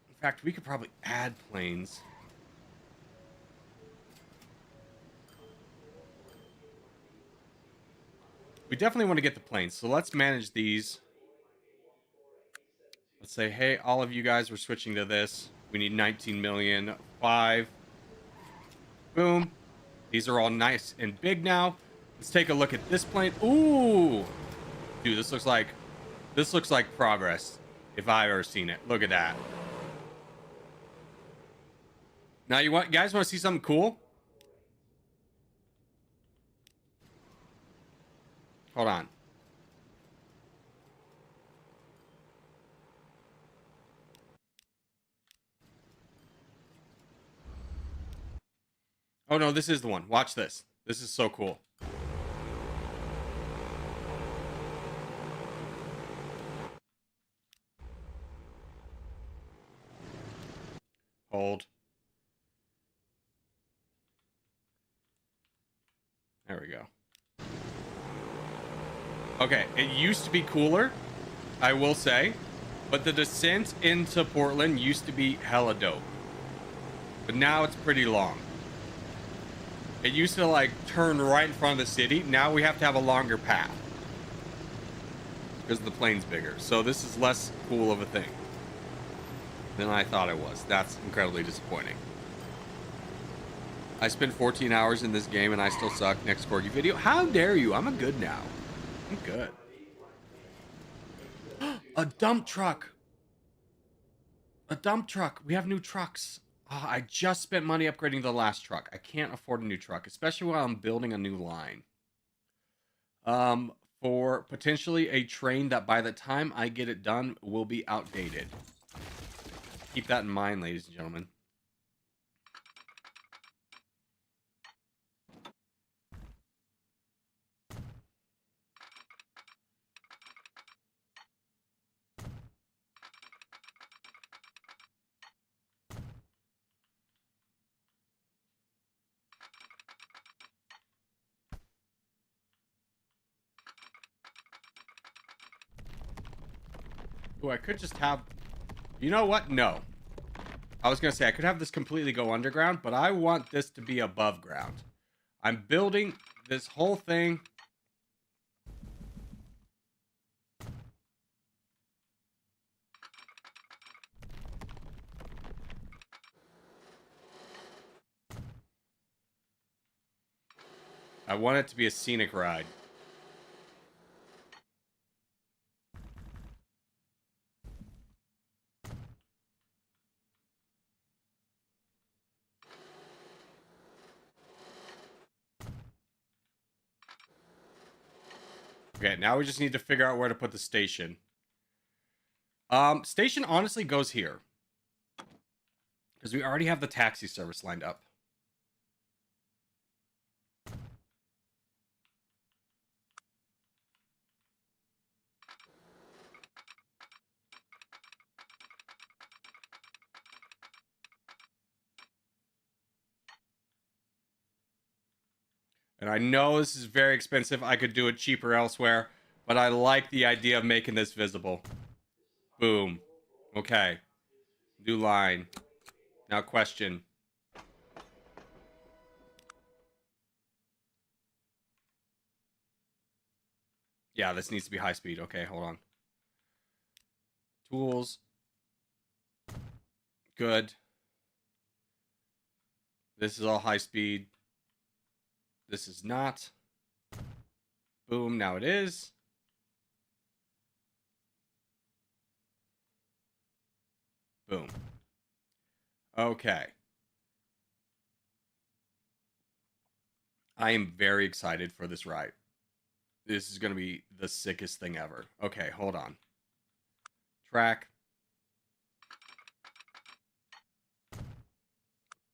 In fact, we could probably add planes. We definitely want to get the planes, so let's manage these. Let's say, hey, all of you guys, we're switching to this. We need 19 million. 5. Boom. These are all nice and big now. Let's take a look at this plane. Ooh. Dude, this looks like progress if I've ever seen it. Look at that. Now you guys want to see something cool? Hold on. Oh no, this is the one. Watch this. This is so cool. Hold. There we go. Okay, it used to be cooler, I will say, but the descent into Portland used to be hella dope. But now it's pretty long. It used to like turn right in front of the city. Now we have to have a longer path because the plane's bigger. So this is less cool of a thing than I thought it was. That's incredibly disappointing. I spent 14 hours in this game and I still suck. Next Corgi video. How dare you? I'm a good now. I'm good. A dump truck. A dump truck. We have new trucks. Oh, I just spent money upgrading the last truck. I can't afford a new truck, especially while I'm building a new line. For potentially a train that by the time I get it done will be outdated. Keep that in mind, ladies and gentlemen. Oh, I could just have... You know what? No. I was going to say, I could have this completely go underground, but I want this to be above ground. I'm building this whole thing. I want it to be a scenic ride. Okay, now we just need to figure out where to put the station. Station honestly goes here. Because we already have the taxi service lined up. And I know this is very expensive. I could do it cheaper elsewhere. But I like the idea of making this visible. Boom. Okay. New line. Now question. Yeah, this needs to be high speed. Okay, hold on. Tools. Good. This is all high speed. This is not. Boom, now it is. Boom. Okay. I am very excited for this ride. This is going to be the sickest thing ever. Okay, hold on. Track.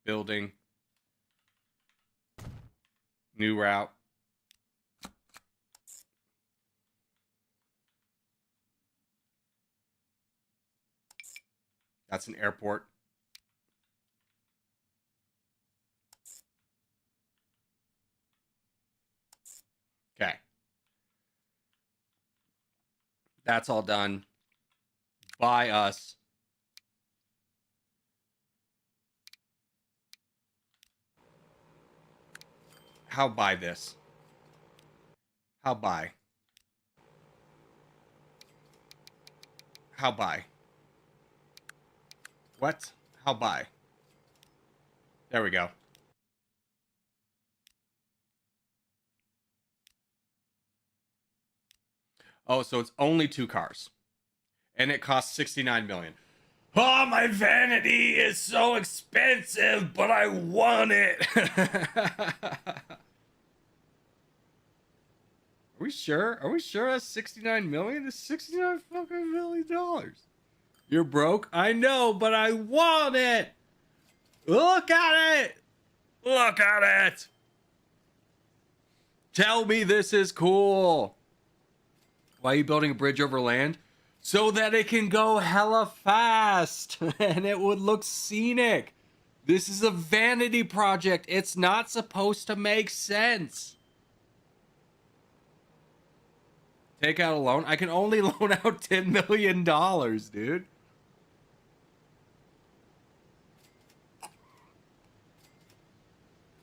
Building. New route. That's an airport. Okay. That's all done by us. How buy this? How buy? How buy? What? How buy? There we go. Oh, so it's only 2 cars. And it costs 69 million. Oh, my vanity is so expensive, but I want it. Are we sure? Are we sure that's 69 million? It's 69 fucking million dollars. You're broke? I know, but I want it. Look at it. Look at it. Tell me this is cool. Why are you building a bridge over land? So that it can go hella fast and it would look scenic. This is a vanity project. It's not supposed to make sense. Take out a loan? I can only loan out $10 million, dude.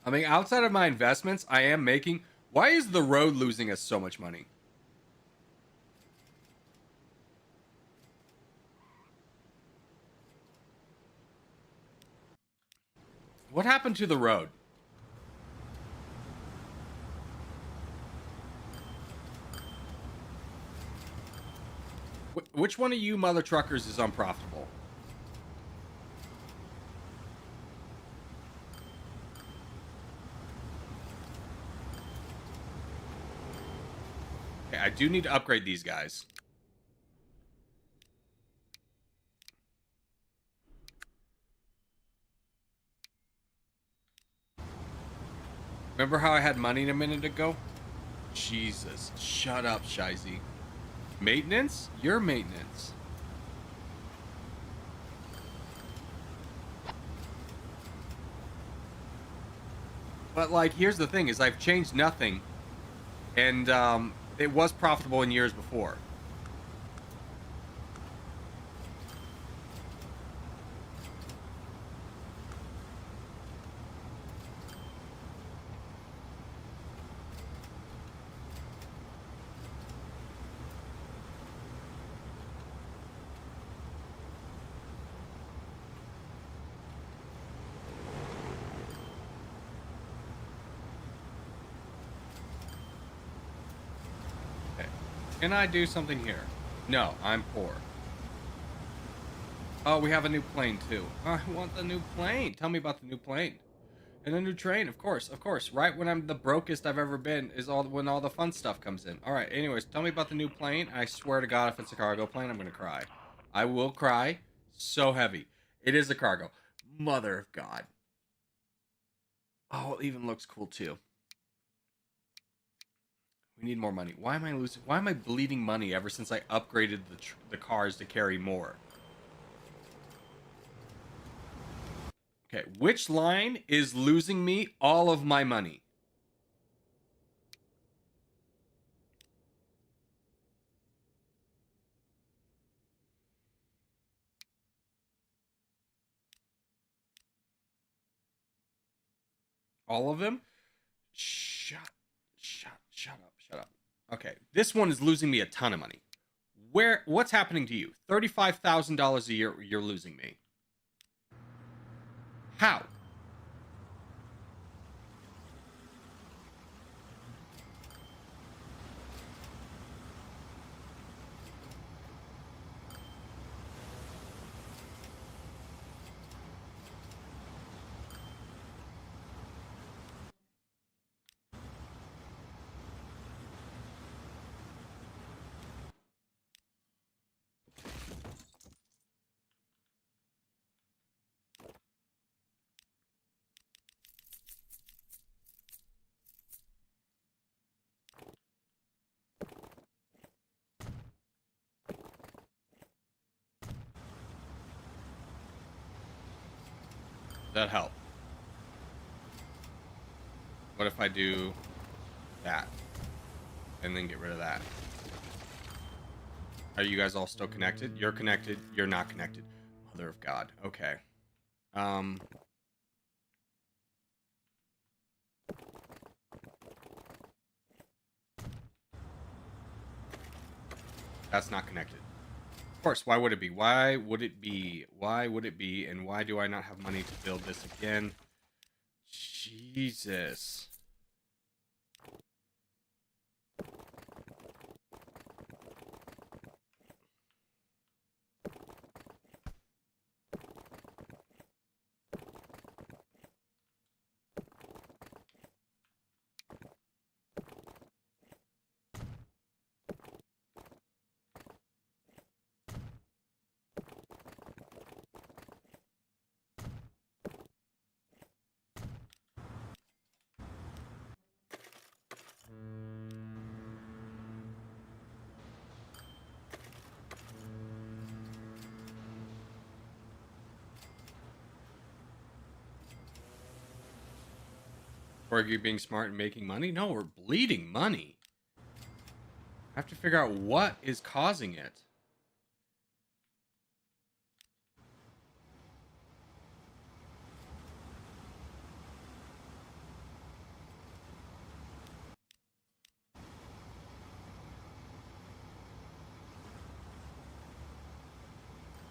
I mean, outside of my investments, I am making... Why is the road losing us so much money? What happened to the road? Which one of you mother truckers is unprofitable? Okay, I do need to upgrade these guys. Remember how I had money a minute ago? Jesus. Shut up, Shizy. Maintenance? Your maintenance. But, like, here's the thing, is I've changed nothing. And, it was profitable in years before. Okay. Can I do something here? No, I'm poor. Oh, we have a new plane, too. I want the new plane. Tell me about the new plane. And a new train, of course, of course. Right when I'm the brokest I've ever been is when all the fun stuff comes in. All right, anyways, tell me about the new plane. I swear to God, if it's a cargo plane, I'm going to cry. I will cry. So heavy. It is a cargo. Mother of God. Oh, it even looks cool, too. We need more money. Why am I losing? Why am I bleeding money ever since I upgraded the cars to carry more? Okay, which line is losing me all of my money? All of them? Shut up. Okay, this one is losing me a ton of money. What's happening to you? $35,000 a year you're losing me. How? That help? What if I do that and then get rid of that? Are you guys all still connected? You're connected. You're not connected. Mother of God. Okay. That's not connected. Of course, why would it be? Why would it be? Why would it be? And why do I not have money to build this again? Jesus. Or are you being smart and making money? No, we're bleeding money. I have to figure out what is causing it.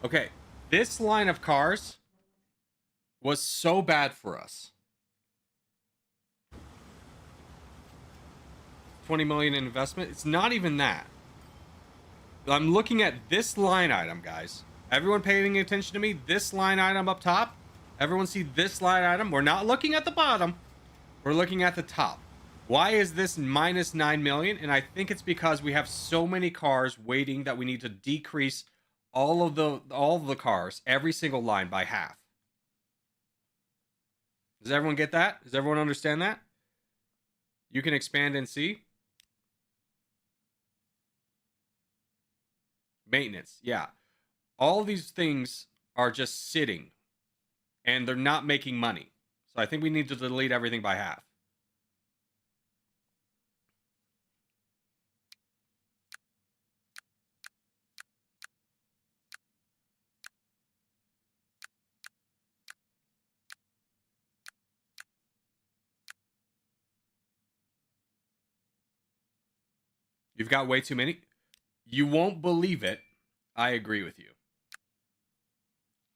Okay, this line of cars was so bad for us. 20 million in investment. It's not even that. I'm looking at this line item, guys. Everyone paying attention to me? This line item up top? Everyone see this line item? We're not looking at the bottom. We're looking at the top. Why is this minus 9 million? And I think it's because we have so many cars waiting that we need to decrease all of the cars, every single line by half. Does everyone get that? Does everyone understand that? You can expand and see. Maintenance, yeah. All these things are just sitting and they're not making money. So I think we need to delete everything by half. You've got way too many. You won't believe it. I agree with you.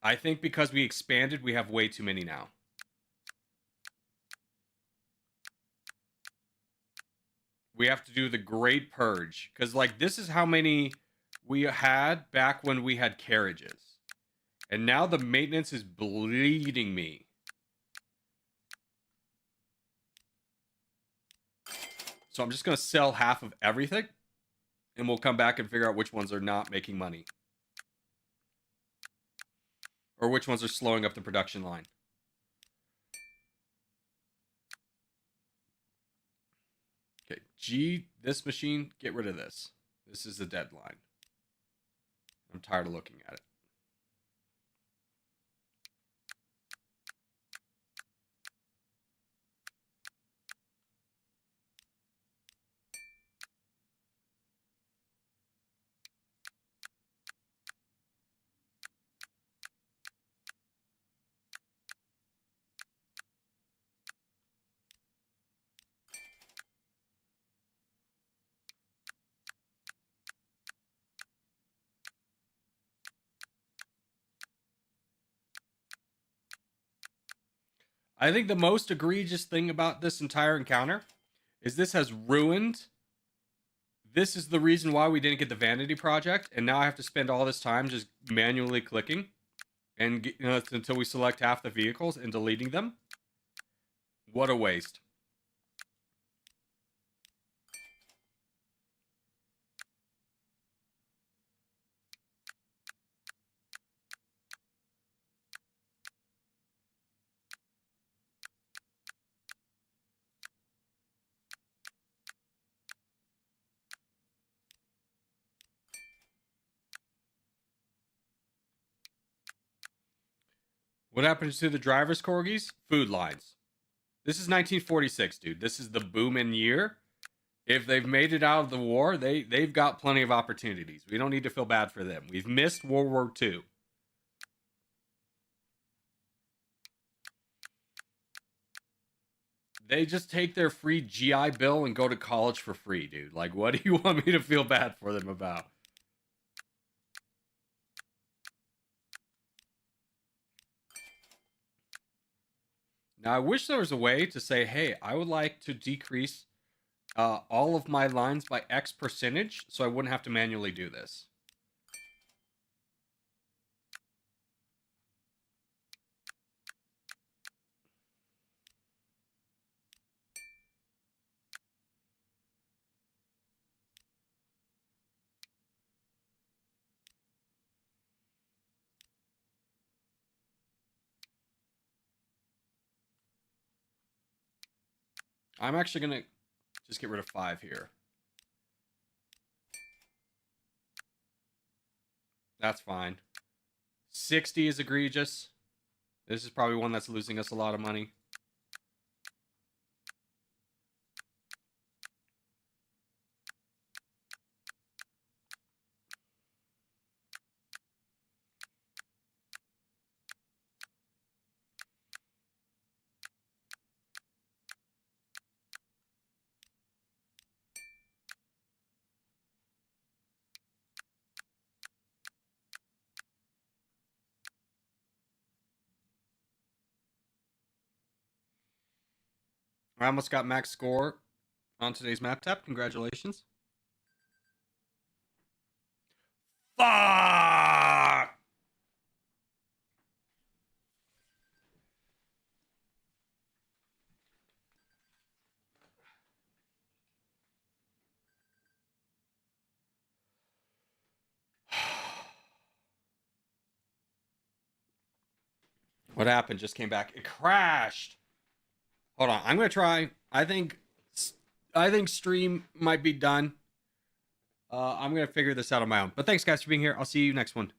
I think because we expanded, we have way too many now. We have to do the great purge. Because, like, this is how many we had back when we had carriages. And now the maintenance is bleeding me. So I'm just going to sell half of everything. And we'll come back and figure out which ones are not making money. Or which ones are slowing up the production line. Okay, G, this machine, get rid of this. This is the deadline. I'm tired of looking at it. I think the most egregious thing about this entire encounter is this has ruined. This is the reason why we didn't get the vanity project, and now I have to spend all this time just manually clicking and until we select half the vehicles and deleting them. What a waste. What happens to the driver's corgis? Food lines. This is 1946, dude. This is the booming year. If they've made it out of the war, they've got plenty of opportunities. We don't need to feel bad for them. We've missed World War II. They just take their free GI Bill and go to college for free, dude. Like, what do you want me to feel bad for them about? Now, I wish there was a way to say, hey, I would like to decrease all of my lines by X percentage, so I wouldn't have to manually do this. I'm actually going to just get rid of 5 here. That's fine. 60 is egregious. This is probably one that's losing us a lot of money. I almost got max score on today's map tap. Congratulations. Fuck! What happened? Just came back. It crashed. Hold on. I'm gonna try. I think stream might be done. I'm gonna figure this out on my own. But thanks guys for being here. I'll see you next one.